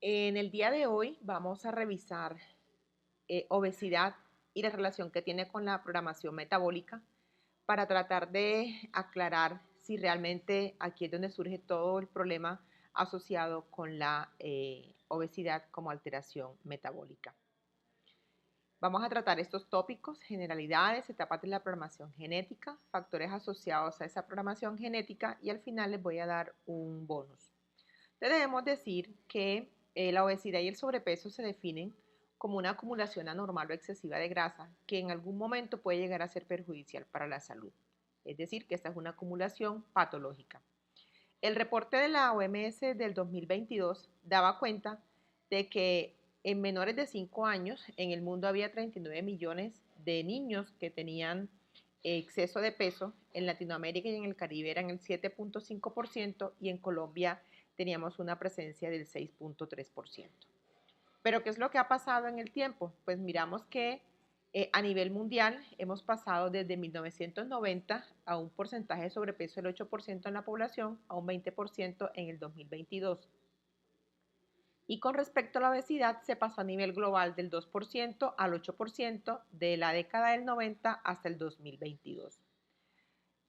En el día de hoy vamos a revisar obesidad y la relación que tiene con la programación metabólica para tratar de aclarar si realmente aquí es donde surge todo el problema asociado con la obesidad como alteración metabólica. Vamos a tratar estos tópicos, generalidades, etapas de la programación genética, factores asociados a esa programación genética y al final les voy a dar un bonus. Debemos decir que la obesidad y el sobrepeso se definen como una acumulación anormal o excesiva de grasa que en algún momento puede llegar a ser perjudicial para la salud. Es decir, que esta es una acumulación patológica. El reporte de la OMS del 2022 daba cuenta de que en menores de 5 años en el mundo había 39 millones de niños que tenían exceso de peso. En Latinoamérica y en el Caribe eran el 7.5% y en Colombia teníamos una presencia del 6.3%. Pero ¿qué es lo que ha pasado en el tiempo? Pues miramos que a nivel mundial hemos pasado desde 1990 a un porcentaje de sobrepeso del 8% en la población a un 20% en el 2022. Y con respecto a la obesidad, se pasó a nivel global del 2% al 8% de la década del 90 hasta el 2022.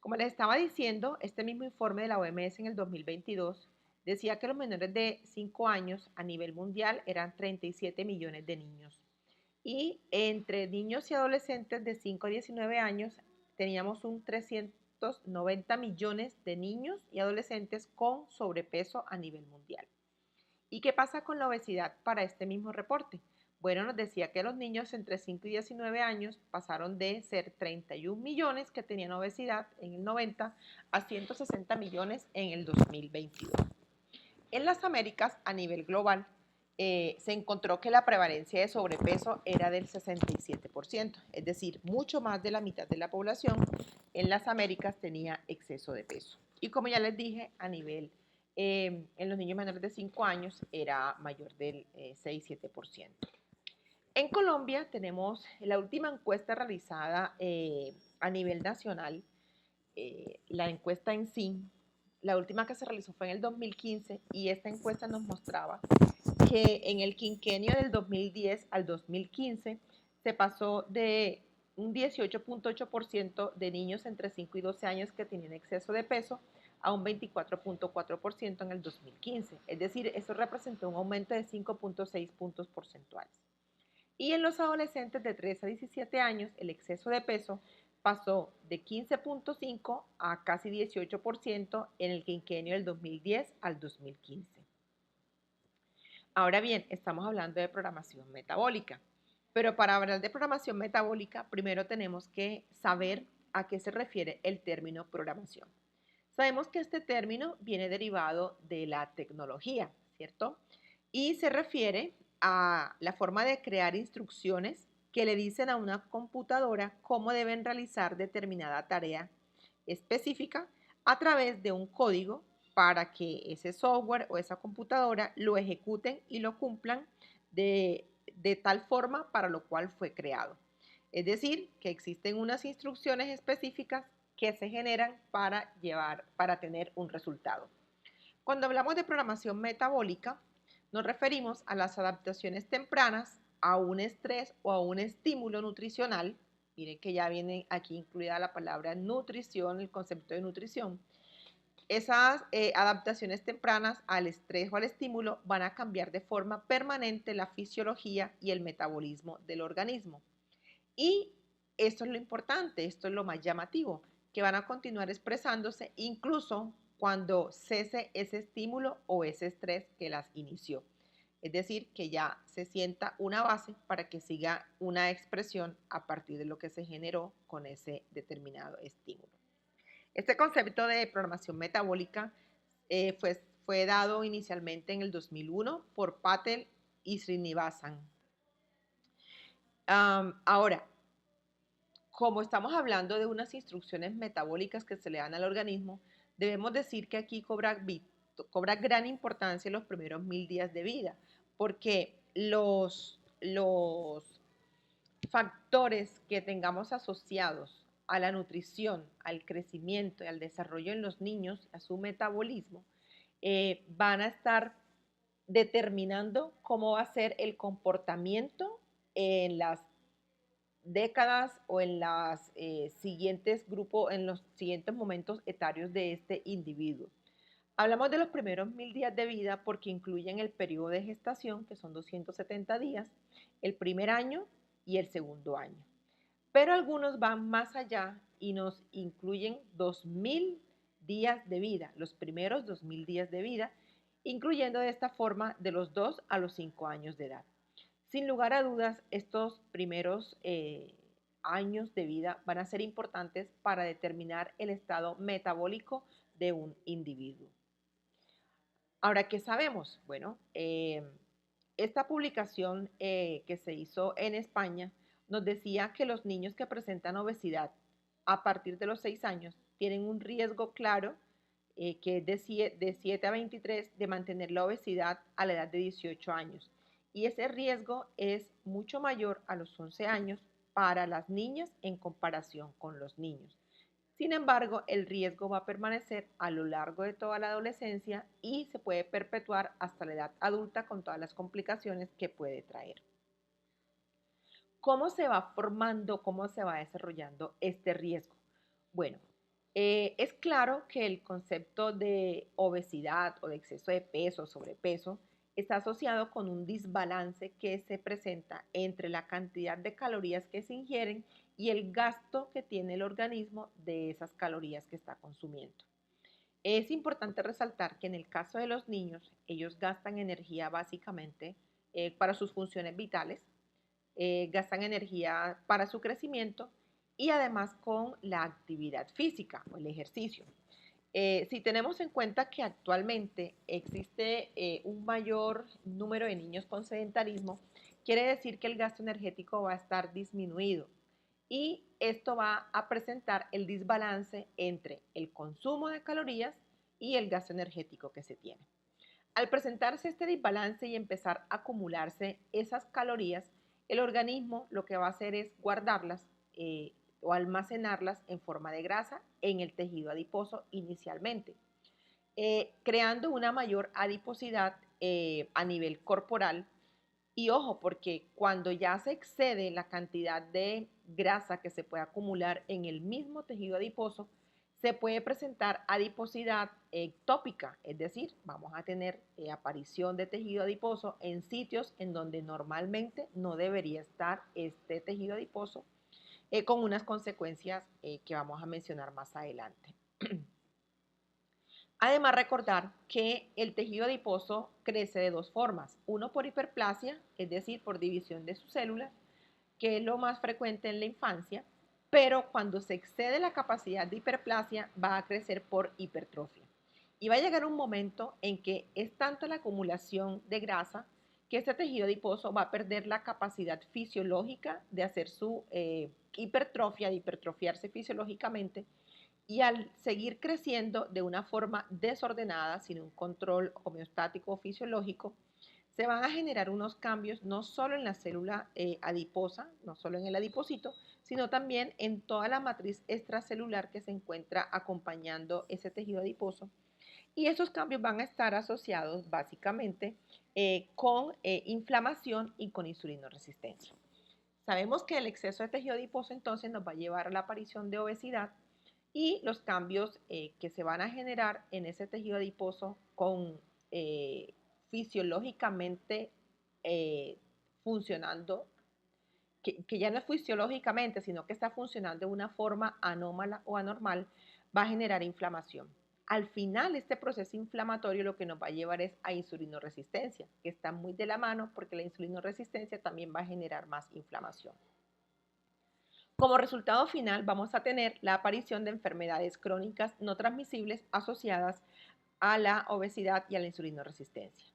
Como les estaba diciendo, este mismo informe de la OMS en el 2022 decía que los menores de 5 años a nivel mundial eran 37 millones de niños. Y entre niños y adolescentes de 5 a 19 años teníamos un 390 millones de niños y adolescentes con sobrepeso a nivel mundial. ¿Y qué pasa con la obesidad para este mismo reporte? Bueno, nos decía que los niños entre 5 y 19 años pasaron de ser 31 millones que tenían obesidad en el 90 a 160 millones en el 2022. En las Américas, a nivel global, se encontró que la prevalencia de sobrepeso era del 67%, es decir, mucho más de la mitad de la población en las Américas tenía exceso de peso. Y como ya les dije, a nivel en los niños menores de 5 años era mayor del 6-7%. En Colombia tenemos la última encuesta realizada a nivel nacional, la encuesta en sí, la última que se realizó fue en el 2015 y esta encuesta nos mostraba que en el quinquenio del 2010 al 2015 se pasó de un 18.8% de niños entre 5 y 12 años que tenían exceso de peso a un 24.4% en el 2015. Es decir, eso representó un aumento de 5.6 puntos porcentuales. Y en los adolescentes de 13 a 17 años, el exceso de peso pasó de 15.5 a casi 18% en el quinquenio del 2010 al 2015. Ahora bien, estamos hablando de programación metabólica, pero para hablar de programación metabólica, primero tenemos que saber a qué se refiere el término programación. Sabemos que este término viene derivado de la tecnología, ¿cierto? Y se refiere a la forma de crear instrucciones que le dicen a una computadora cómo deben realizar determinada tarea específica a través de un código para que ese software o esa computadora lo ejecuten y lo cumplan de tal forma para lo cual fue creado. Es decir, que existen unas instrucciones específicas que se generan para tener un resultado. Cuando hablamos de programación metabólica, nos referimos a las adaptaciones tempranas a un estrés o a un estímulo nutricional. Miren que ya viene aquí incluida la palabra nutrición, el concepto de nutrición. Esas adaptaciones tempranas al estrés o al estímulo van a cambiar de forma permanente la fisiología y el metabolismo del organismo. Y esto es lo importante, esto es lo más llamativo, que van a continuar expresándose incluso cuando cese ese estímulo o ese estrés que las inició. Es decir, que ya se sienta una base para que siga una expresión a partir de lo que se generó con ese determinado estímulo. Este concepto de programación metabólica fue dado inicialmente en el 2001 por Patel y Srinivasan. Ahora, como estamos hablando de unas instrucciones metabólicas que se le dan al organismo, debemos decir que aquí cobra gran importancia los primeros 1000 días de vida, porque los factores que tengamos asociados a la nutrición, al crecimiento y al desarrollo en los niños, a su metabolismo, van a estar determinando cómo va a ser el comportamiento en las décadas o en las siguientes grupos, en los siguientes momentos etarios de este individuo. Hablamos de los primeros 1000 días de vida porque incluyen el periodo de gestación, que son 270 días, el primer año y el segundo año. Pero algunos van más allá y nos incluyen 2000 días de vida, los primeros 2000 días de vida, incluyendo de esta forma de los 2 a los 5 años de edad. Sin lugar a dudas, estos primeros años de vida van a ser importantes para determinar el estado metabólico de un individuo. Ahora, ¿qué sabemos? Bueno, esta publicación que se hizo en España nos decía que los niños que presentan obesidad a partir de los 6 años tienen un riesgo claro, que es de 7 a 23, de mantener la obesidad a la edad de 18 años. Y ese riesgo es mucho mayor a los 11 años para las niñas en comparación con los niños. Sin embargo, el riesgo va a permanecer a lo largo de toda la adolescencia y se puede perpetuar hasta la edad adulta con todas las complicaciones que puede traer. ¿Cómo se va formando, cómo se va desarrollando este riesgo? Bueno, es claro que el concepto de obesidad o de exceso de peso, sobrepeso, está asociado con un desbalance que se presenta entre la cantidad de calorías que se ingieren y el gasto que tiene el organismo de esas calorías que está consumiendo. Es importante resaltar que en el caso de los niños, ellos gastan energía básicamente para sus funciones vitales, gastan energía para su crecimiento y además con la actividad física o el ejercicio. Si tenemos en cuenta que actualmente existe un mayor número de niños con sedentarismo, quiere decir que el gasto energético va a estar disminuido y esto va a presentar el desbalance entre el consumo de calorías y el gasto energético que se tiene. Al presentarse este desbalance y empezar a acumularse esas calorías, el organismo lo que va a hacer es guardarlas o almacenarlas en forma de grasa en el tejido adiposo inicialmente, creando una mayor adiposidad a nivel corporal. Y ojo, porque cuando ya se excede la cantidad de grasa que se puede acumular en el mismo tejido adiposo, se puede presentar adiposidad ectópica, es decir, vamos a tener aparición de tejido adiposo en sitios en donde normalmente no debería estar este tejido adiposo, con unas consecuencias que vamos a mencionar más adelante. Además, recordar que el tejido adiposo crece de dos formas. Uno por hiperplasia, es decir, por división de sus células, que es lo más frecuente en la infancia, pero cuando se excede la capacidad de hiperplasia va a crecer por hipertrofia. Y va a llegar un momento en que es tanto la acumulación de grasa que este tejido adiposo va a perder la capacidad fisiológica de hacer su hipertrofia, de hipertrofiarse fisiológicamente, y al seguir creciendo de una forma desordenada, sin un control homeostático o fisiológico, se van a generar unos cambios no solo en la célula adiposa, no solo en el adipocito, sino también en toda la matriz extracelular que se encuentra acompañando ese tejido adiposo. Y esos cambios van a estar asociados básicamente con inflamación y con insulinoresistencia. Sabemos que el exceso de tejido adiposo entonces nos va a llevar a la aparición de obesidad y los cambios que se van a generar en ese tejido adiposo con fisiológicamente funcionando, que ya no es fisiológicamente, sino que está funcionando de una forma anómala o anormal, va a generar inflamación. Al final, este proceso inflamatorio lo que nos va a llevar es a insulinoresistencia, que está muy de la mano porque la insulinoresistencia también va a generar más inflamación. Como resultado final, vamos a tener la aparición de enfermedades crónicas no transmisibles asociadas a la obesidad y a la insulinoresistencia.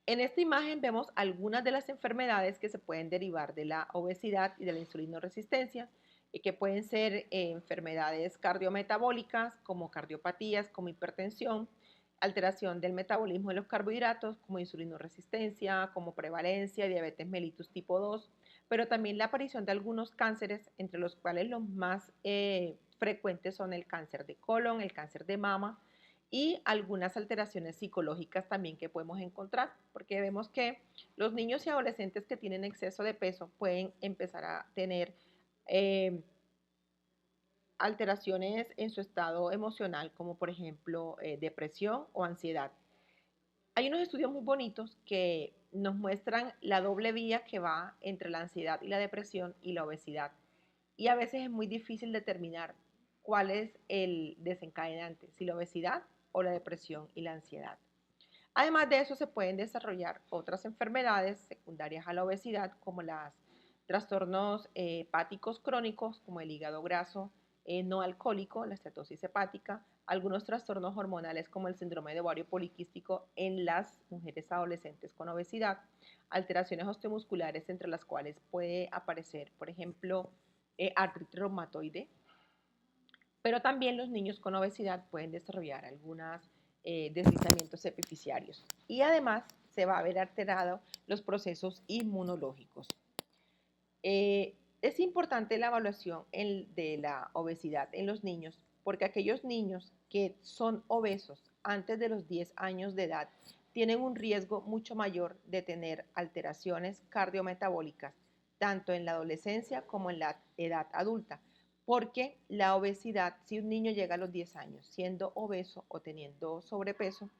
En esta imagen vemos algunas de las enfermedades que se pueden derivar de la obesidad y de la insulinoresistencia, que pueden ser enfermedades cardiometabólicas como cardiopatías, como hipertensión, alteración del metabolismo de los carbohidratos, como insulinoresistencia, como prevalencia, diabetes mellitus tipo 2, pero también la aparición de algunos cánceres, entre los cuales los más frecuentes son el cáncer de colon, el cáncer de mama y algunas alteraciones psicológicas también que podemos encontrar, porque vemos que los niños y adolescentes que tienen exceso de peso pueden empezar a tener eh, alteraciones en su estado emocional, como por ejemplo depresión o ansiedad. Hay unos estudios muy bonitos que nos muestran la doble vía que va entre la ansiedad y la depresión y la obesidad. Y a veces es muy difícil determinar cuál es el desencadenante, si la obesidad o la depresión y la ansiedad. Además de eso, se pueden desarrollar otras enfermedades secundarias a la obesidad, como los trastornos hepáticos crónicos, como el hígado graso no alcohólico, la estatosis hepática, algunos trastornos hormonales como el síndrome de ovario poliquístico en las mujeres adolescentes con obesidad, alteraciones osteomusculares entre las cuales puede aparecer, por ejemplo, artritis reumatoide, pero también los niños con obesidad pueden desarrollar algunos deslizamientos epifisiarios y además se va a ver alterado los procesos inmunológicos. Es importante la evaluación de la obesidad en los niños porque aquellos niños que son obesos antes de los 10 años de edad tienen un riesgo mucho mayor de tener alteraciones cardiometabólicas, tanto en la adolescencia como en la edad adulta, porque la obesidad, si un niño llega a los 10 años siendo obeso o teniendo sobrepeso,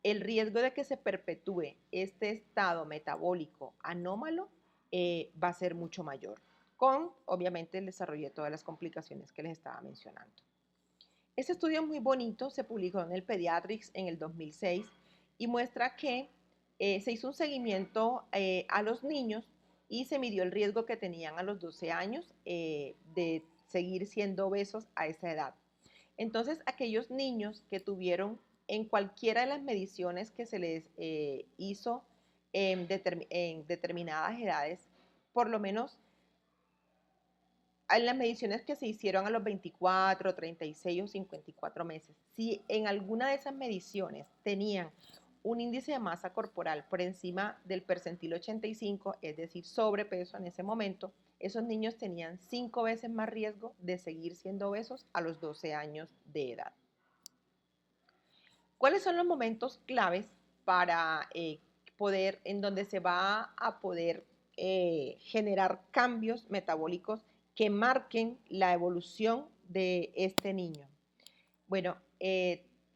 el riesgo de que se perpetúe este estado metabólico anómalo va a ser mucho mayor, con obviamente el desarrollo de todas las complicaciones que les estaba mencionando. Este estudio es muy bonito, se publicó en el Pediatrics en el 2006 y muestra que se hizo un seguimiento a los niños y se midió el riesgo que tenían a los 12 años de seguir siendo obesos a esa edad. Entonces, aquellos niños que tuvieron en cualquiera de las mediciones que se les hizo en determinadas edades, por lo menos en las mediciones que se hicieron a los 24, 36 o 54 meses, si en alguna de esas mediciones tenían un índice de masa corporal por encima del percentil 85, es decir, sobrepeso en ese momento, esos niños tenían 5 veces más riesgo de seguir siendo obesos a los 12 años de edad. ¿Cuáles son los momentos claves para en donde se va a poder generar cambios metabólicos que marquen la evolución de este niño? Bueno,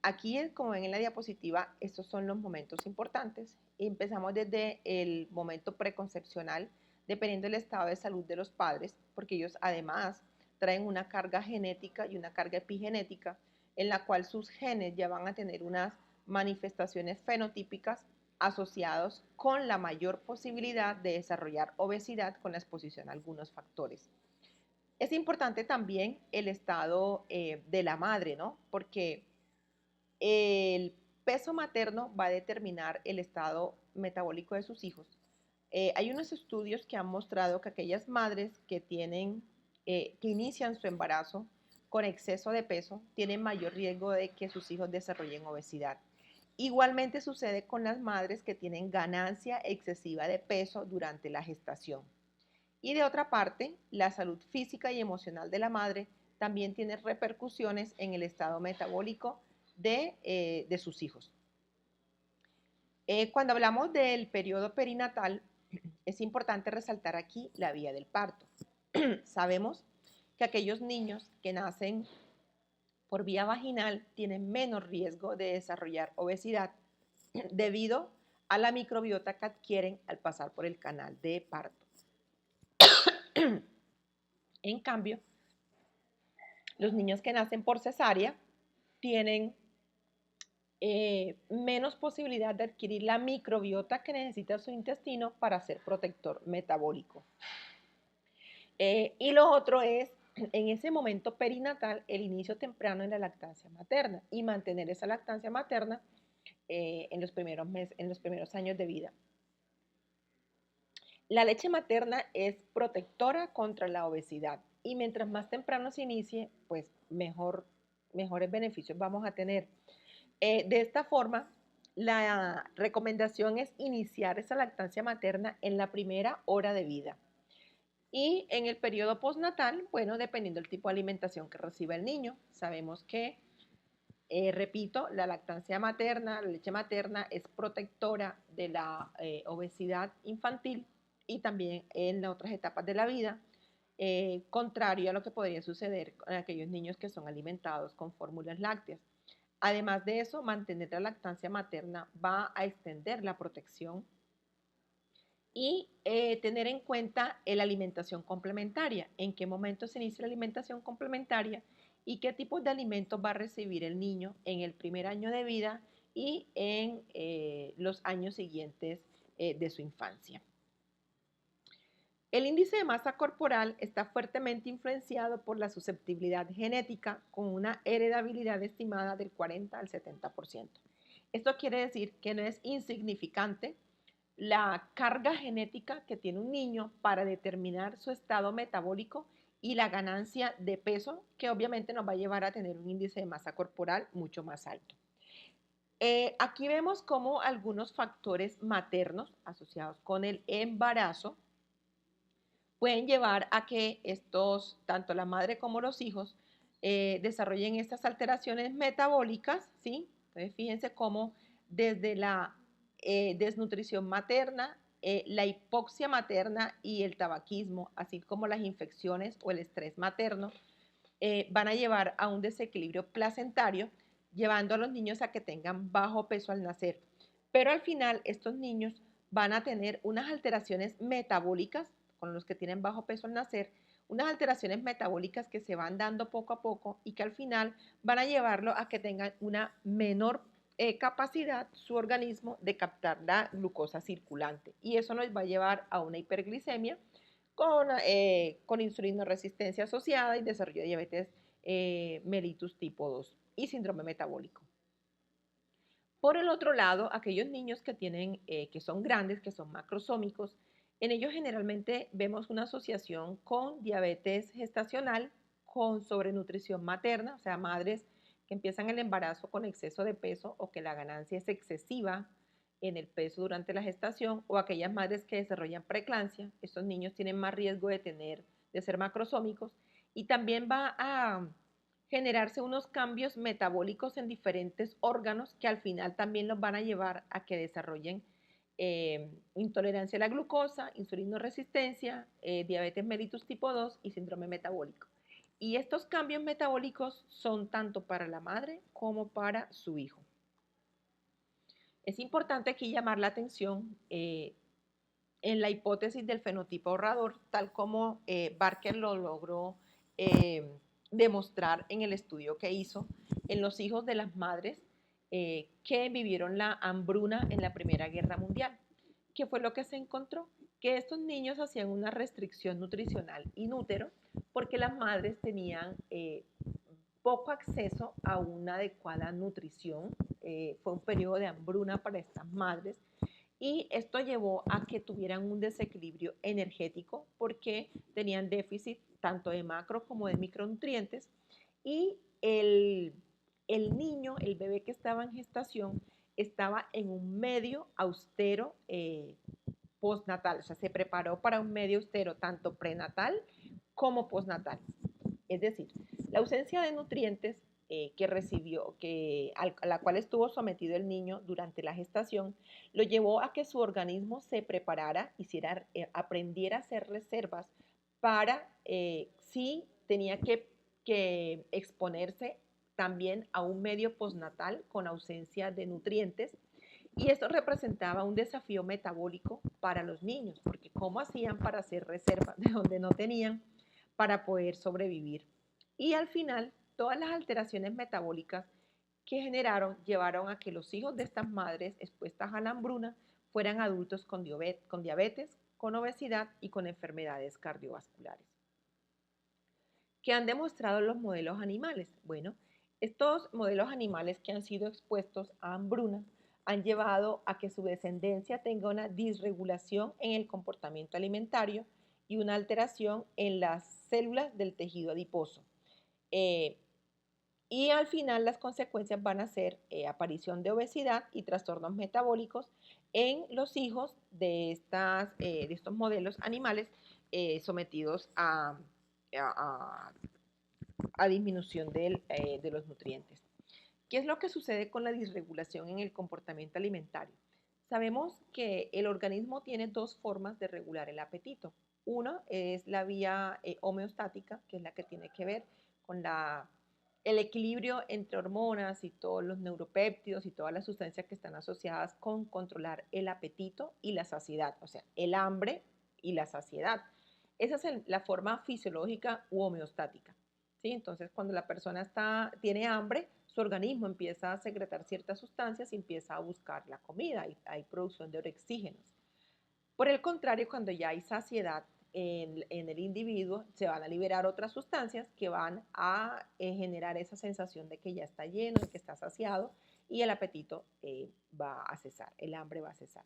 aquí, como ven en la diapositiva, estos son los momentos importantes. Empezamos desde el momento preconcepcional, dependiendo del estado de salud de los padres, porque ellos además traen una carga genética y una carga epigenética, en la cual sus genes ya van a tener unas manifestaciones fenotípicas asociados con la mayor posibilidad de desarrollar obesidad con la exposición a algunos factores. Es importante también el estado de la madre, ¿no? Porque el peso materno va a determinar el estado metabólico de sus hijos. Hay unos estudios que han mostrado que aquellas madres que inician su embarazo con exceso de peso tienen mayor riesgo de que sus hijos desarrollen obesidad. Igualmente sucede con las madres que tienen ganancia excesiva de peso durante la gestación. Y de otra parte, la salud física y emocional de la madre también tiene repercusiones en el estado metabólico de sus hijos. Cuando hablamos del periodo perinatal, es importante resaltar aquí la vía del parto. Sabemos que aquellos niños que nacen por vía vaginal tienen menos riesgo de desarrollar obesidad debido a la microbiota que adquieren al pasar por el canal de parto. En cambio, los niños que nacen por cesárea tienen menos posibilidad de adquirir la microbiota que necesita su intestino para ser protector metabólico. Y lo otro es, en ese momento perinatal, el inicio temprano en la lactancia materna y mantener esa lactancia materna en los primeros años de vida. La leche materna es protectora contra la obesidad y mientras más temprano se inicie, pues mejores beneficios vamos a tener. De esta forma, la recomendación es iniciar esa lactancia materna en la primera hora de vida. Y en el periodo postnatal, bueno, dependiendo del tipo de alimentación que reciba el niño, sabemos que Repito, la lactancia materna, la leche materna es protectora de la obesidad infantil y también en otras etapas de la vida, contrario a lo que podría suceder con aquellos niños que son alimentados con fórmulas lácteas. Además de eso, mantener la lactancia materna va a extender la protección y tener en cuenta la alimentación complementaria, en qué momento se inicia la alimentación complementaria y qué tipos de alimentos va a recibir el niño en el primer año de vida y en los años siguientes de su infancia. El índice de masa corporal está fuertemente influenciado por la susceptibilidad genética con una heredabilidad estimada del 40 al 70%. Esto quiere decir que no es insignificante la carga genética que tiene un niño para determinar su estado metabólico y la ganancia de peso, que obviamente nos va a llevar a tener un índice de masa corporal mucho más alto. Aquí vemos cómo algunos factores maternos asociados con el embarazo pueden llevar a que tanto la madre como los hijos, desarrollen estas alteraciones metabólicas, ¿sí? Entonces, fíjense cómo desde la desnutrición materna, la hipoxia materna y el tabaquismo, así como las infecciones o el estrés materno, van a llevar a un desequilibrio placentario, llevando a los niños a que tengan bajo peso al nacer. Pero al final, estos niños van a tener unas alteraciones metabólicas, con los que tienen bajo peso al nacer, unas alteraciones metabólicas que se van dando poco a poco y que al final van a llevarlo a que tengan una menor capacidad su organismo de captar la glucosa circulante. Y eso nos va a llevar a una hiperglicemia con insulinoresistencia asociada y desarrollo de diabetes mellitus tipo 2 y síndrome metabólico. Por el otro lado, aquellos niños que son grandes, que son macrosómicos, en ellos generalmente vemos una asociación con diabetes gestacional, con sobrenutrición materna, o sea, madres que empiezan el embarazo con exceso de peso o que la ganancia es excesiva en el peso durante la gestación, o aquellas madres que desarrollan preeclampsia. Estos niños tienen más riesgo de ser macrosómicos, y también va a generarse unos cambios metabólicos en diferentes órganos que al final también los van a llevar a que desarrollen intolerancia a la glucosa, insulinoresistencia, diabetes mellitus tipo 2 y síndrome metabólico. Y estos cambios metabólicos son tanto para la madre como para su hijo. Es importante aquí llamar la atención en la hipótesis del fenotipo ahorrador, tal como Barker lo logró demostrar en el estudio que hizo en los hijos de las madres que vivieron la hambruna en la Primera Guerra Mundial. ¿Qué fue lo que se encontró? Que estos niños hacían una restricción nutricional in útero porque las madres tenían poco acceso a una adecuada nutrición. Fue un periodo de hambruna para estas madres y esto llevó a que tuvieran un desequilibrio energético porque tenían déficit tanto de macro como de micronutrientes, y el niño, el bebé que estaba en gestación, estaba en un medio austero postnatal, o sea, se preparó para un medio austero tanto prenatal como postnatal. Es decir, la ausencia de nutrientes que recibió, a la cual estuvo sometido el niño durante la gestación, lo llevó a que su organismo se preparara, aprendiera a hacer reservas para si tenía que exponerse también a un medio postnatal con ausencia de nutrientes. Y esto representaba un desafío metabólico para los niños, porque ¿cómo hacían para hacer reservas de donde no tenían para poder sobrevivir? Y al final, todas las alteraciones metabólicas que llevaron a que los hijos de estas madres expuestas a la hambruna fueran adultos con diabetes, con obesidad y con enfermedades cardiovasculares. ¿Qué han demostrado los modelos animales? Bueno, estos modelos animales que han sido expuestos a hambruna han llevado a que su descendencia tenga una disregulación en el comportamiento alimentario y una alteración en las células del tejido adiposo. Y al final las consecuencias van a ser aparición de obesidad y trastornos metabólicos en los hijos de estos modelos animales sometidos a disminución de los nutrientes. ¿Qué es lo que sucede con la disregulación en el comportamiento alimentario? Sabemos que el organismo tiene dos formas de regular el apetito. Una es la vía homeostática, que es la que tiene que ver con el equilibrio entre hormonas y todos los neuropéptidos y todas las sustancias que están asociadas con controlar el apetito y la saciedad, o sea, el hambre y la saciedad. Esa es la forma fisiológica u homeostática. ¿Sí? Entonces, cuando la persona tiene hambre, su organismo empieza a secretar ciertas sustancias y empieza a buscar la comida, hay producción de oxígenos. Por el contrario, cuando ya hay saciedad en el individuo, se van a liberar otras sustancias que van a generar esa sensación de que ya está lleno, de que está saciado y el apetito va a cesar, el hambre va a cesar.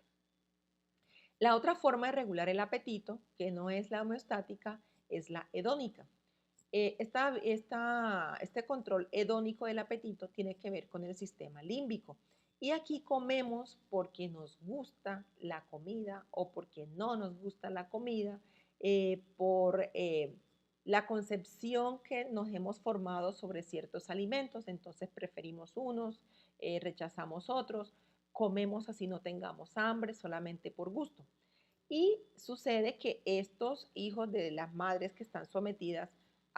La otra forma de regular el apetito, que no es la homeostática, es la hedónica. Este control hedónico del apetito tiene que ver con el sistema límbico. Y aquí comemos porque nos gusta la comida o porque no nos gusta la comida, por la concepción que nos hemos formado sobre ciertos alimentos. Entonces preferimos unos, rechazamos otros, comemos así no tengamos hambre, solamente por gusto. Y sucede que estos hijos de las madres que están sometidas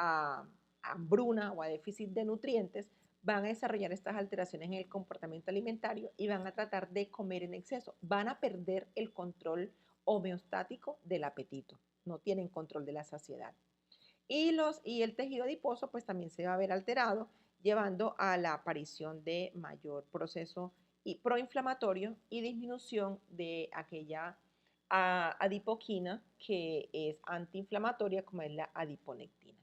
a hambruna o a déficit de nutrientes van a desarrollar estas alteraciones en el comportamiento alimentario y van a tratar de comer en exceso. Van a perder el control homeostático del apetito. No tienen control de la saciedad. Y el tejido adiposo pues también se va a ver alterado, llevando a la aparición de mayor proceso proinflamatorio y disminución de aquella adipoquina que es antiinflamatoria, como es la adiponectina.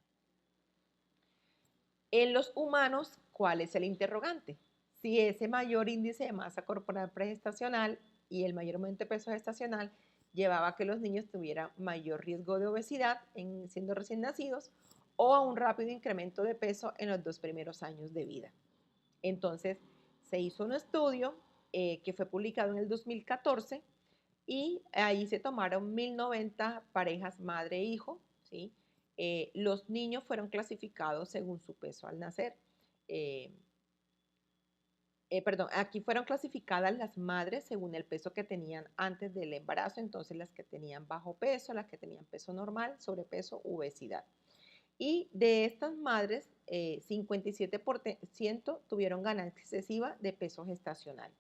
En los humanos, ¿cuál es el interrogante? Si ese mayor índice de masa corporal pregestacional y el mayor aumento de peso gestacional llevaba a que los niños tuvieran mayor riesgo de obesidad siendo recién nacidos o a un rápido incremento de peso en los 2 primeros años de vida. Entonces, se hizo un estudio que fue publicado en el 2014 y ahí se tomaron 1090 parejas madre e hijo, ¿sí? Los niños fueron clasificados según su peso al nacer. Perdón, aquí fueron clasificadas las madres según el peso que tenían antes del embarazo, entonces las que tenían bajo peso, las que tenían peso normal, sobrepeso, obesidad. Y de estas madres, 57% tuvieron ganancia excesiva de peso gestacional.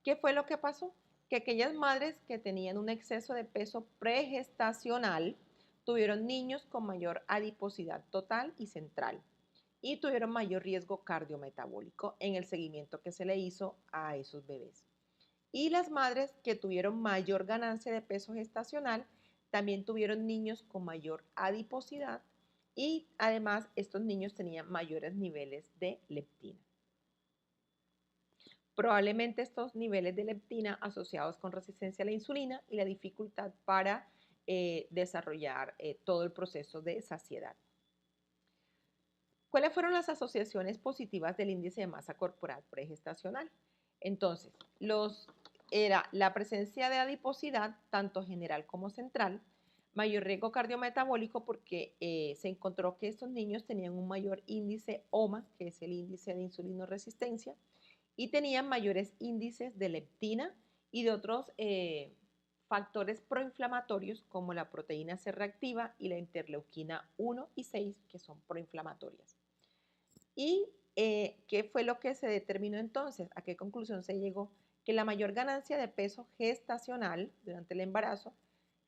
¿Qué fue lo que pasó? Que aquellas madres que tenían un exceso de peso pregestacional tuvieron niños con mayor adiposidad total y central y tuvieron mayor riesgo cardiometabólico en el seguimiento que se le hizo a esos bebés. Y las madres que tuvieron mayor ganancia de peso gestacional también tuvieron niños con mayor adiposidad y además estos niños tenían mayores niveles de leptina. Probablemente estos niveles de leptina asociados con resistencia a la insulina y la dificultad para desarrollar todo el proceso de saciedad. ¿Cuáles fueron las asociaciones positivas del índice de masa corporal pregestacional? Entonces, era la presencia de adiposidad, tanto general como central, mayor riesgo cardiometabólico porque se encontró que estos niños tenían un mayor índice OMA, que es el índice de insulinoresistencia, y tenían mayores índices de leptina y de otros factores proinflamatorios como la proteína C reactiva y la interleuquina 1 y 6, que son proinflamatorias. ¿Y qué fue lo que se determinó entonces? ¿A qué conclusión se llegó? Que la mayor ganancia de peso gestacional durante el embarazo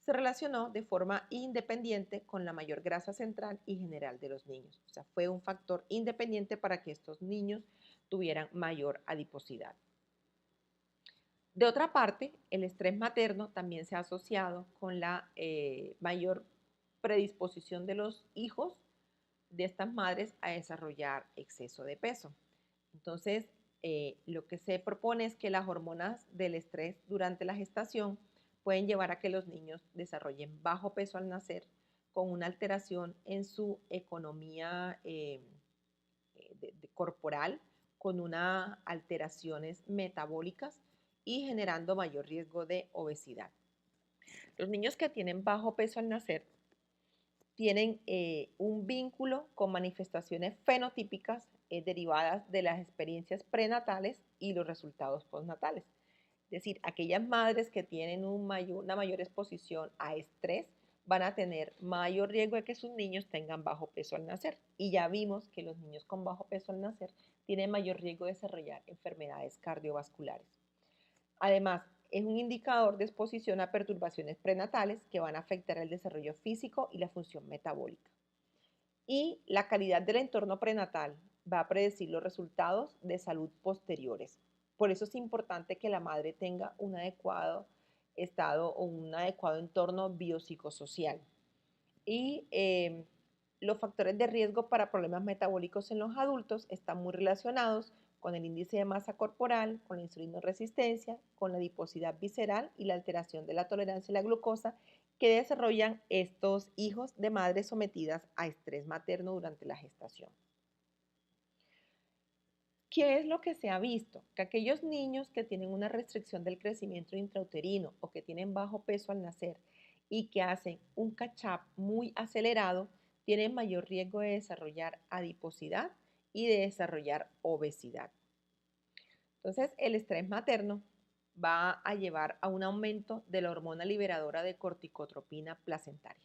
se relacionó de forma independiente con la mayor grasa central y general de los niños. O sea, fue un factor independiente para que estos niños tuvieran mayor adiposidad. De otra parte, el estrés materno también se ha asociado con la mayor predisposición de los hijos de estas madres a desarrollar exceso de peso. Entonces, lo que se propone es que las hormonas del estrés durante la gestación pueden llevar a que los niños desarrollen bajo peso al nacer con una alteración en su economía corporal, con unas alteraciones metabólicas y generando mayor riesgo de obesidad. Los niños que tienen bajo peso al nacer tienen un vínculo con manifestaciones fenotípicas derivadas de las experiencias prenatales y los resultados postnatales. Es decir, aquellas madres que tienen una mayor exposición a estrés van a tener mayor riesgo de que sus niños tengan bajo peso al nacer. Y ya vimos que los niños con bajo peso al nacer tienen mayor riesgo de desarrollar enfermedades cardiovasculares. Además, es un indicador de exposición a perturbaciones prenatales que van a afectar el desarrollo físico y la función metabólica. Y la calidad del entorno prenatal va a predecir los resultados de salud posteriores. Por eso es importante que la madre tenga un adecuado estado o un adecuado entorno biopsicosocial. Y los factores de riesgo para problemas metabólicos en los adultos están muy relacionados con el índice de masa corporal, con la insulinoresistencia, con la adiposidad visceral y la alteración de la tolerancia a la glucosa que desarrollan estos hijos de madres sometidas a estrés materno durante la gestación. ¿Qué es lo que se ha visto? Que aquellos niños que tienen una restricción del crecimiento intrauterino o que tienen bajo peso al nacer y que hacen un catch-up muy acelerado, tienen mayor riesgo de desarrollar adiposidad y de desarrollar obesidad. Entonces, el estrés materno va a llevar a un aumento de la hormona liberadora de corticotropina placentaria.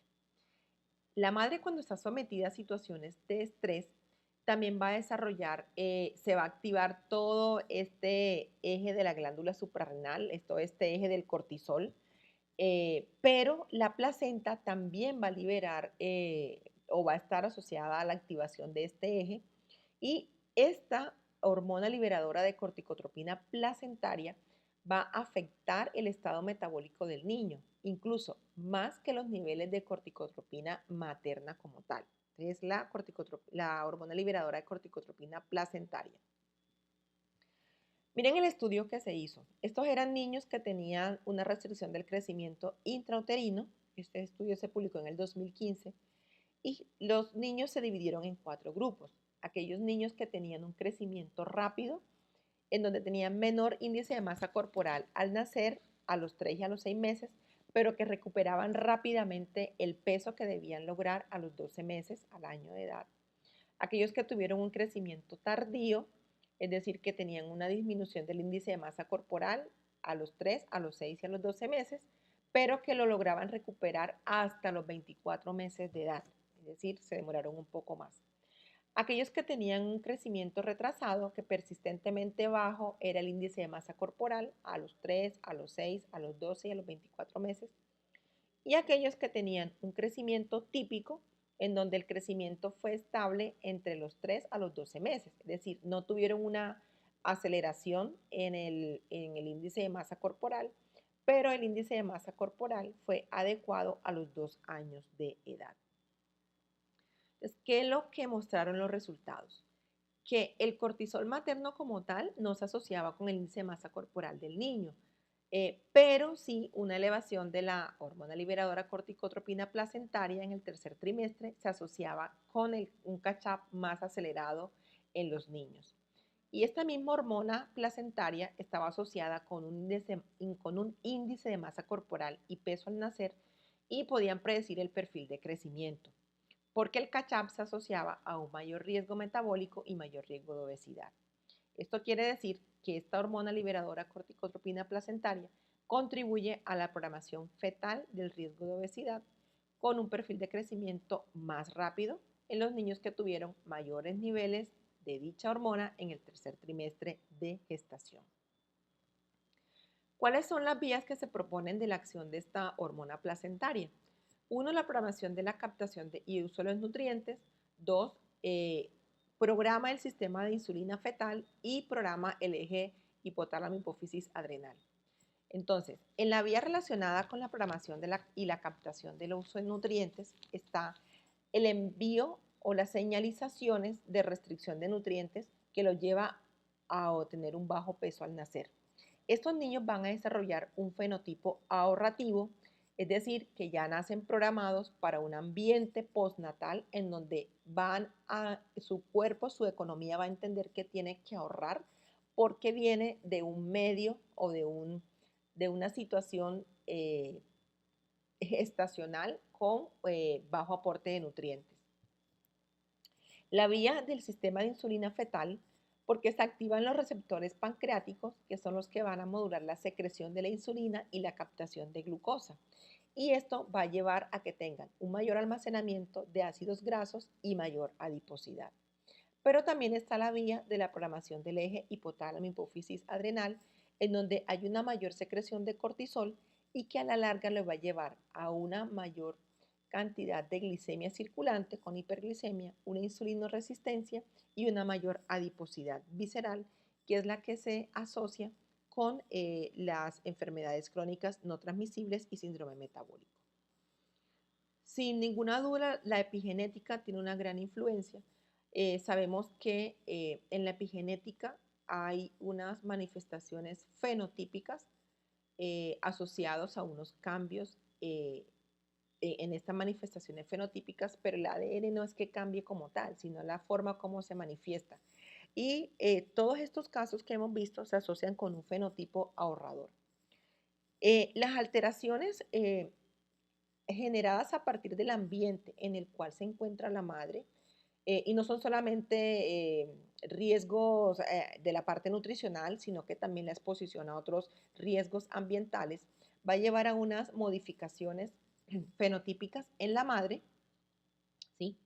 La madre, cuando está sometida a situaciones de estrés, también va a desarrollar, se va a activar todo este eje de la glándula suprarrenal, este eje del cortisol, pero la placenta también va a liberar o va a estar asociada a la activación de este eje, y esta hormona liberadora de corticotropina placentaria va a afectar el estado metabólico del niño, incluso más que los niveles de corticotropina materna como tal. Es la hormona liberadora de corticotropina placentaria. Miren el estudio que se hizo. Estos eran niños que tenían una restricción del crecimiento intrauterino. Este estudio se publicó en el 2015 y los niños se dividieron en 4 grupos. Aquellos niños que tenían un crecimiento rápido, en donde tenían menor índice de masa corporal al nacer, a los 3 y a los 6 meses, pero que recuperaban rápidamente el peso que debían lograr a los 12 meses, al año de edad. Aquellos que tuvieron un crecimiento tardío, es decir, que tenían una disminución del índice de masa corporal a los 3, a los 6 y a los 12 meses, pero que lo lograban recuperar hasta los 24 meses de edad, es decir, se demoraron un poco más. Aquellos que tenían un crecimiento retrasado, que persistentemente bajo era el índice de masa corporal a los 3, a los 6, a los 12 y a los 24 meses. Y aquellos que tenían un crecimiento típico, en donde el crecimiento fue estable entre los 3 a los 12 meses. Es decir, no tuvieron una aceleración en el índice de masa corporal, pero el índice de masa corporal fue adecuado a los 2 años de edad. Entonces, ¿qué es lo que mostraron los resultados? Que el cortisol materno como tal no se asociaba con el índice de masa corporal del niño, pero sí una elevación de la hormona liberadora corticotropina placentaria en el tercer trimestre se asociaba con un catch-up más acelerado en los niños. Y esta misma hormona placentaria estaba asociada con un índice de masa corporal y peso al nacer y podían predecir el perfil de crecimiento, porque el catch-up se asociaba a un mayor riesgo metabólico y mayor riesgo de obesidad. Esto quiere decir que esta hormona liberadora corticotropina placentaria contribuye a la programación fetal del riesgo de obesidad con un perfil de crecimiento más rápido en los niños que tuvieron mayores niveles de dicha hormona en el tercer trimestre de gestación. ¿Cuáles son las vías que se proponen de la acción de esta hormona placentaria? 1, la programación de la captación y uso de los nutrientes. 2, programa el sistema de insulina fetal y programa el eje hipotálamo hipófisis adrenal. Entonces, en la vía relacionada con la programación y la captación del uso de nutrientes está el envío o las señalizaciones de restricción de nutrientes que los lleva a obtener un bajo peso al nacer. Estos niños van a desarrollar un fenotipo ahorrativo, es decir, que ya nacen programados para un ambiente postnatal en donde su cuerpo, su economía va a entender que tiene que ahorrar porque viene de un medio o de una situación gestacional con bajo aporte de nutrientes. La vía del sistema de insulina fetal, porque se activan los receptores pancreáticos, que son los que van a modular la secreción de la insulina y la captación de glucosa. Y esto va a llevar a que tengan un mayor almacenamiento de ácidos grasos y mayor adiposidad. Pero también está la vía de la programación del eje hipotálamo hipófisis adrenal, en donde hay una mayor secreción de cortisol y que a la larga le va a llevar a una mayor cantidad de glicemia circulante con hiperglicemia, una insulinoresistencia y una mayor adiposidad visceral, que es la que se asocia con las enfermedades crónicas no transmisibles y síndrome metabólico. Sin ninguna duda, la epigenética tiene una gran influencia. Sabemos que en la epigenética hay unas manifestaciones fenotípicas asociados a unos cambios en estas manifestaciones fenotípicas, pero el ADN no es que cambie como tal, sino la forma como se manifiesta. Y todos estos casos que hemos visto se asocian con un fenotipo ahorrador. Las alteraciones generadas a partir del ambiente en el cual se encuentra la madre, y no son solamente riesgos de la parte nutricional, sino que también la exposición a otros riesgos ambientales, va a llevar a unas modificaciones fenotípicas en la madre, ¿sí?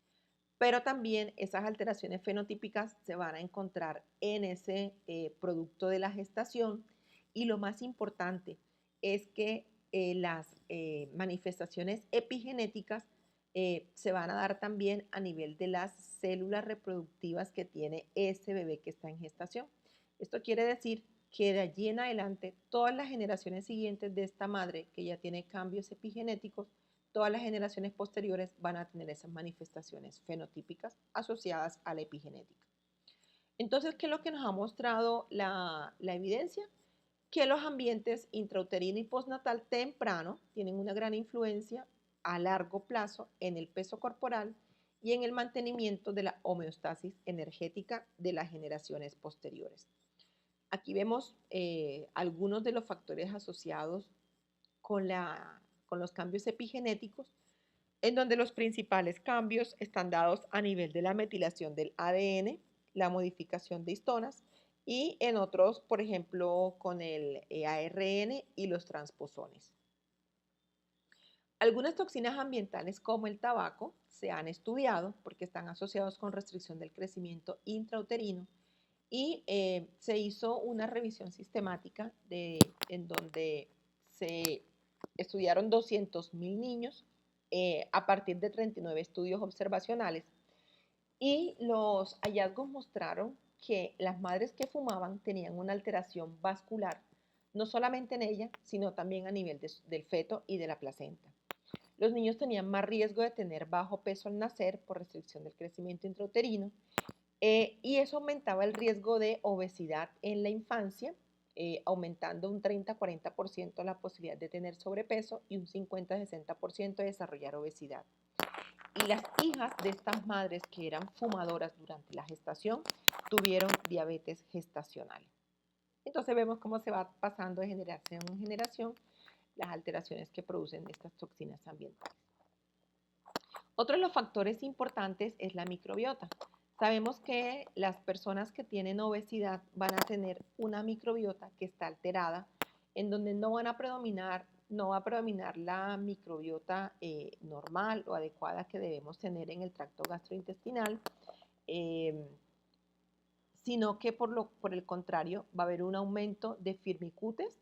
Pero también esas alteraciones fenotípicas se van a encontrar en ese producto de la gestación, y lo más importante es que las manifestaciones epigenéticas se van a dar también a nivel de las células reproductivas que tiene ese bebé que está en gestación. Esto quiere decir que de allí en adelante todas las generaciones siguientes de esta madre que ya tiene cambios epigenéticos, todas las generaciones posteriores van a tener esas manifestaciones fenotípicas asociadas a la epigenética. Entonces, ¿qué es lo que nos ha mostrado la evidencia? Que los ambientes intrauterino y postnatal temprano tienen una gran influencia a largo plazo en el peso corporal y en el mantenimiento de la homeostasis energética de las generaciones posteriores. Aquí vemos algunos de los factores asociados con los cambios epigenéticos, en donde los principales cambios están dados a nivel de la metilación del ADN, la modificación de histonas, y en otros, por ejemplo, con el ARN y los transposones. Algunas toxinas ambientales como el tabaco se han estudiado porque están asociados con restricción del crecimiento intrauterino, y se hizo una revisión sistemática en donde se estudiaron 200.000 niños a partir de 39 estudios observacionales, y los hallazgos mostraron que las madres que fumaban tenían una alteración vascular, no solamente en ella, sino también a nivel del feto y de la placenta. Los niños tenían más riesgo de tener bajo peso al nacer por restricción del crecimiento intrauterino, y eso aumentaba el riesgo de obesidad en la infancia, aumentando un 30-40% la posibilidad de tener sobrepeso y un 50-60% de desarrollar obesidad. Y las hijas de estas madres que eran fumadoras durante la gestación tuvieron diabetes gestacional. Entonces vemos cómo se va pasando de generación en generación las alteraciones que producen estas toxinas ambientales. Otro de los factores importantes es la microbiota. Sabemos que las personas que tienen obesidad van a tener una microbiota que está alterada, en donde no va a predominar la microbiota normal o adecuada que debemos tener en el tracto gastrointestinal, sino que por el contrario va a haber un aumento de firmicutes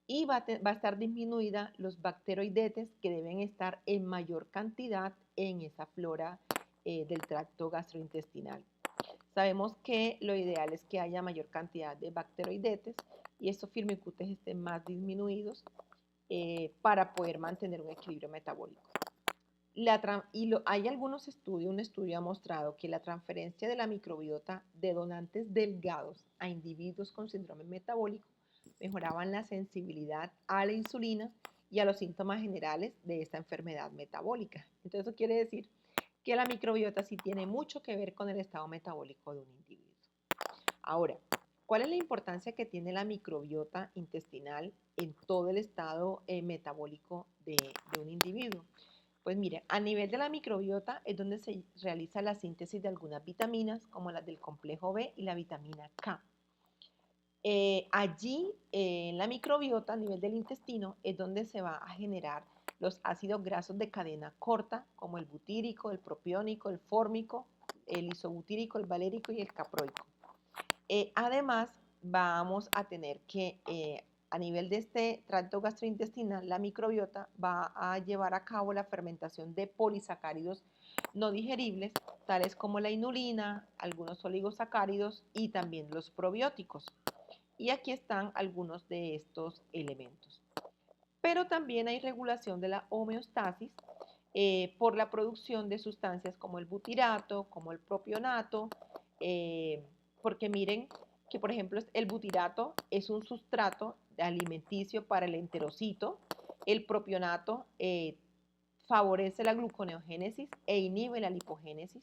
y va a estar disminuida los bacteroidetes, que deben estar en mayor cantidad en esa flora del tracto gastrointestinal. Sabemos que lo ideal es que haya mayor cantidad de bacteroidetes y estos firmicutes estén más disminuidos para poder mantener un equilibrio metabólico. Hay algunos estudios, un estudio ha mostrado que la transferencia de la microbiota de donantes delgados a individuos con síndrome metabólico mejoraban la sensibilidad a la insulina y a los síntomas generales de esta enfermedad metabólica. Entonces eso quiere decir que la microbiota sí tiene mucho que ver con el estado metabólico de un individuo. Ahora, ¿cuál es la importancia que tiene la microbiota intestinal en todo el estado metabólico de un individuo? Pues mire, a nivel de la microbiota es donde se realiza la síntesis de algunas vitaminas, como las del complejo B y la vitamina K. Allí, en la microbiota, a nivel del intestino, es donde se va a generar los ácidos grasos de cadena corta, como el butírico, el propiónico, el fórmico, el isobutírico, el valérico y el caproico. Además, vamos a tener que, a nivel de este tracto gastrointestinal, la microbiota va a llevar a cabo la fermentación de polisacáridos no digeribles, tales como la inulina, algunos oligosacáridos y también los probióticos. Y aquí están algunos de estos elementos. Pero también hay regulación de la homeostasis por la producción de sustancias como el butirato, como el propionato, porque miren que, por ejemplo, el butirato es un sustrato alimenticio para el enterocito, el propionato favorece la gluconeogénesis e inhibe la lipogénesis,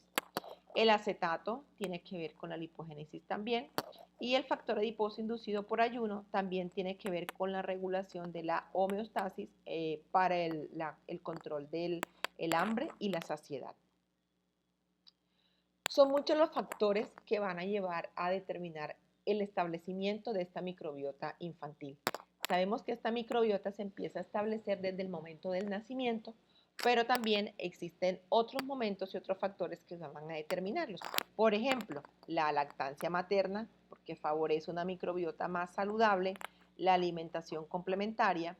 el acetato tiene que ver con la lipogénesis también, y el factor adiposo inducido por ayuno también tiene que ver con la regulación de la homeostasis para el control del hambre y la saciedad. Son muchos los factores que van a llevar a determinar el establecimiento de esta microbiota infantil. Sabemos que esta microbiota se empieza a establecer desde el momento del nacimiento, pero también existen otros momentos y otros factores que van a determinarlos. Por ejemplo, la lactancia materna, porque favorece una microbiota más saludable, la alimentación complementaria,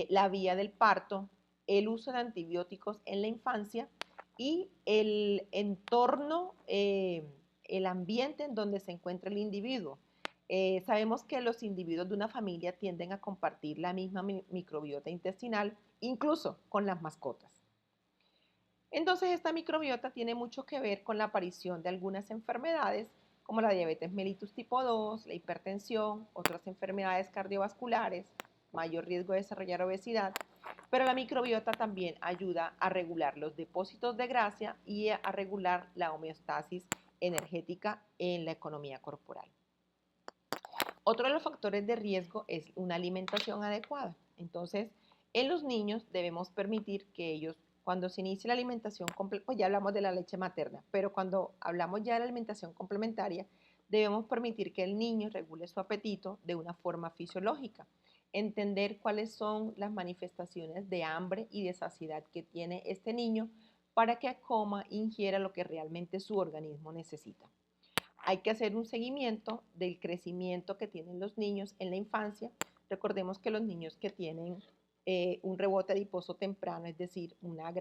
la vía del parto, el uso de antibióticos en la infancia y el entorno, el ambiente en donde se encuentra el individuo. Sabemos que los individuos de una familia tienden a compartir la misma microbiota intestinal, incluso con las mascotas. Entonces, esta microbiota tiene mucho que ver con la aparición de algunas enfermedades, como la diabetes mellitus tipo 2, la hipertensión, otras enfermedades cardiovasculares, mayor riesgo de desarrollar obesidad, pero la microbiota también ayuda a regular los depósitos de grasa y a regular la homeostasis energética en la economía corporal. Otro de los factores de riesgo es una alimentación adecuada. Entonces, en los niños debemos permitir que ellos, cuando se inicie la alimentación completa, pues ya hablamos de la leche materna, pero cuando hablamos ya de la alimentación complementaria, debemos permitir que el niño regule su apetito de una forma fisiológica, entender cuáles son las manifestaciones de hambre y de saciedad que tiene este niño para que coma, ingiera lo que realmente su organismo necesita. Hay que hacer un seguimiento del crecimiento que tienen los niños en la infancia. Recordemos que los niños que tienen un rebote adiposo temprano, es decir, una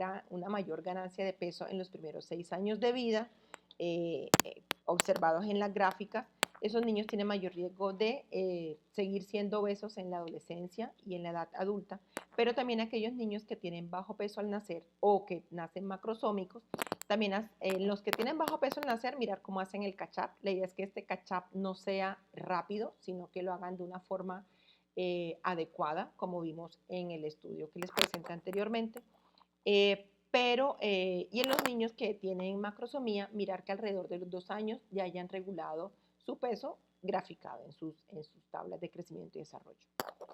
mayor ganancia de peso en los primeros 6 años de vida, observados en las gráficas, esos niños tienen mayor riesgo de seguir siendo obesos en la adolescencia y en la edad adulta, pero también aquellos niños que tienen bajo peso al nacer o que nacen macrosómicos, también los que tienen bajo peso al nacer, mirar cómo hacen el catch-up. La idea es que este catch-up no sea rápido, sino que lo hagan de una forma adecuada, como vimos en el estudio que les presenté anteriormente. Y en los niños que tienen macrosomía, mirar que alrededor de los 2 años ya hayan regulado su peso graficado en sus tablas de crecimiento y desarrollo.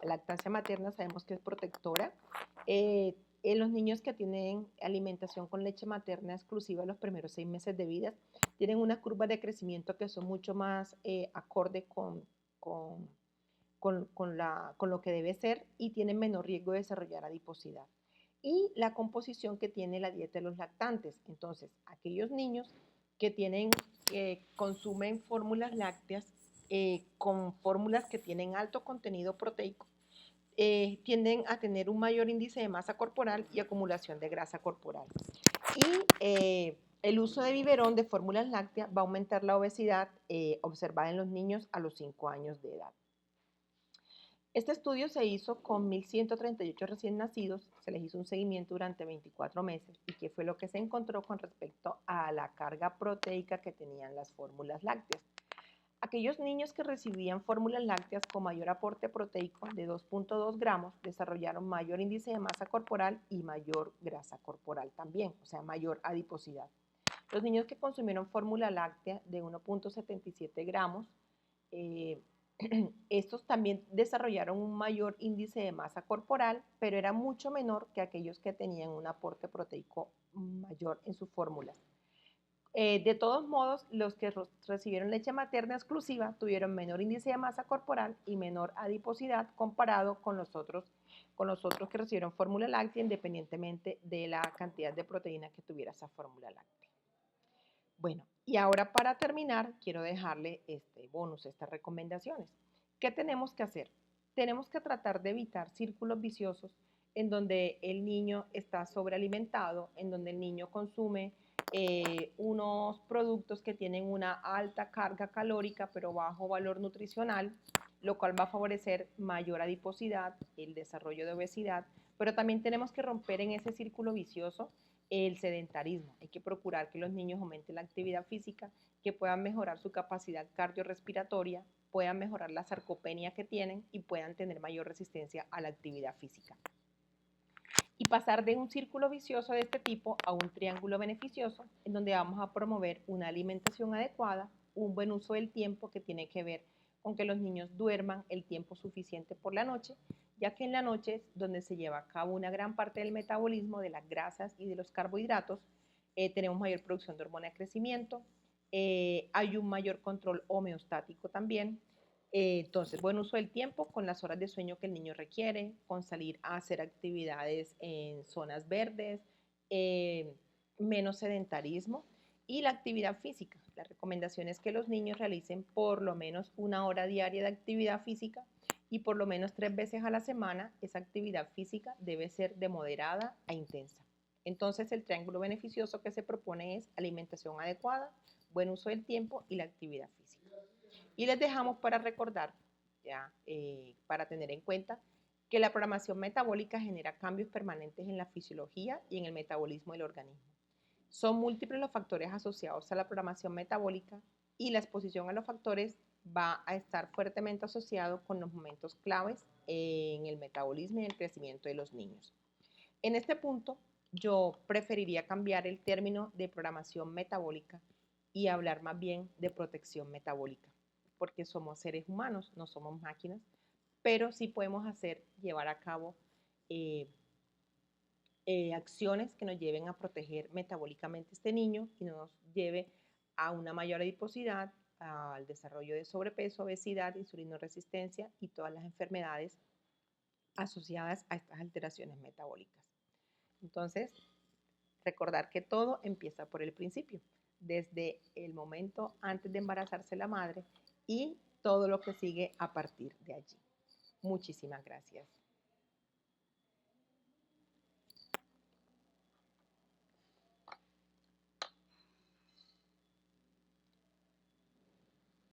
La lactancia materna sabemos que es protectora. En los niños que tienen alimentación con leche materna exclusiva los primeros 6 meses de vida, tienen una curva de crecimiento que son mucho más acorde con lo que debe ser y tienen menor riesgo de desarrollar adiposidad. Y la composición que tiene la dieta de los lactantes. Entonces, aquellos niños que consumen fórmulas lácteas con fórmulas que tienen alto contenido proteico, tienden a tener un mayor índice de masa corporal y acumulación de grasa corporal. Y el uso de biberón de fórmulas lácteas va a aumentar la obesidad observada en los niños a los 5 años de edad. Este estudio se hizo con 1.138 recién nacidos, se les hizo un seguimiento durante 24 meses y qué fue lo que se encontró con respecto a la carga proteica que tenían las fórmulas lácteas. Aquellos niños que recibían fórmulas lácteas con mayor aporte proteico de 2.2 gramos desarrollaron mayor índice de masa corporal y mayor grasa corporal también, o sea, mayor adiposidad. Los niños que consumieron fórmula láctea de 1.77 gramos Estos también desarrollaron un mayor índice de masa corporal, pero era mucho menor que aquellos que tenían un aporte proteico mayor en sus fórmulas. De todos modos, los que recibieron leche materna exclusiva tuvieron menor índice de masa corporal y menor adiposidad comparado con los otros que recibieron fórmula láctea, independientemente de la cantidad de proteína que tuviera esa fórmula láctea. Bueno, y ahora para terminar, quiero dejarle este bonus, estas recomendaciones. ¿Qué tenemos que hacer? Tenemos que tratar de evitar círculos viciosos en donde el niño está sobrealimentado, en donde el niño consume unos productos que tienen una alta carga calórica pero bajo valor nutricional, lo cual va a favorecer mayor adiposidad, el desarrollo de obesidad, pero también tenemos que romper en ese círculo vicioso el sedentarismo. Hay que procurar que los niños aumenten la actividad física, que puedan mejorar su capacidad cardiorrespiratoria, puedan mejorar la sarcopenia que tienen y puedan tener mayor resistencia a la actividad física. Y pasar de un círculo vicioso de este tipo a un triángulo beneficioso, en donde vamos a promover una alimentación adecuada, un buen uso del tiempo que tiene que ver con que los niños duerman el tiempo suficiente por la noche, ya que en la noche es donde se lleva a cabo una gran parte del metabolismo de las grasas y de los carbohidratos, tenemos mayor producción de hormona de crecimiento, hay un mayor control homeostático también. Entonces, buen uso del tiempo con las horas de sueño que el niño requiere, con salir a hacer actividades en zonas verdes, eh, menos sedentarismo y la actividad física. La recomendación es que los niños realicen por lo menos 1 hora diaria de actividad física y por lo menos 3 veces a la semana. Esa actividad física debe ser de moderada a intensa. Entonces, el triángulo beneficioso que se propone es alimentación adecuada, buen uso del tiempo y la actividad física. Y les dejamos para recordar, ya, para tener en cuenta, que la programación metabólica genera cambios permanentes en la fisiología y en el metabolismo del organismo. Son múltiples los factores asociados a la programación metabólica y la exposición a los factores va a estar fuertemente asociado con los momentos claves en el metabolismo y el crecimiento de los niños. En este punto, yo preferiría cambiar el término de programación metabólica y hablar más bien de protección metabólica, porque somos seres humanos, no somos máquinas, pero sí podemos llevar a cabo eh, acciones que nos lleven a proteger metabólicamente a este niño y nos lleve a una mayor adiposidad, al desarrollo de sobrepeso, obesidad, insulinoresistencia y todas las enfermedades asociadas a estas alteraciones metabólicas. Entonces, recordar que todo empieza por el principio, desde el momento antes de embarazarse la madre y todo lo que sigue a partir de allí. Muchísimas gracias.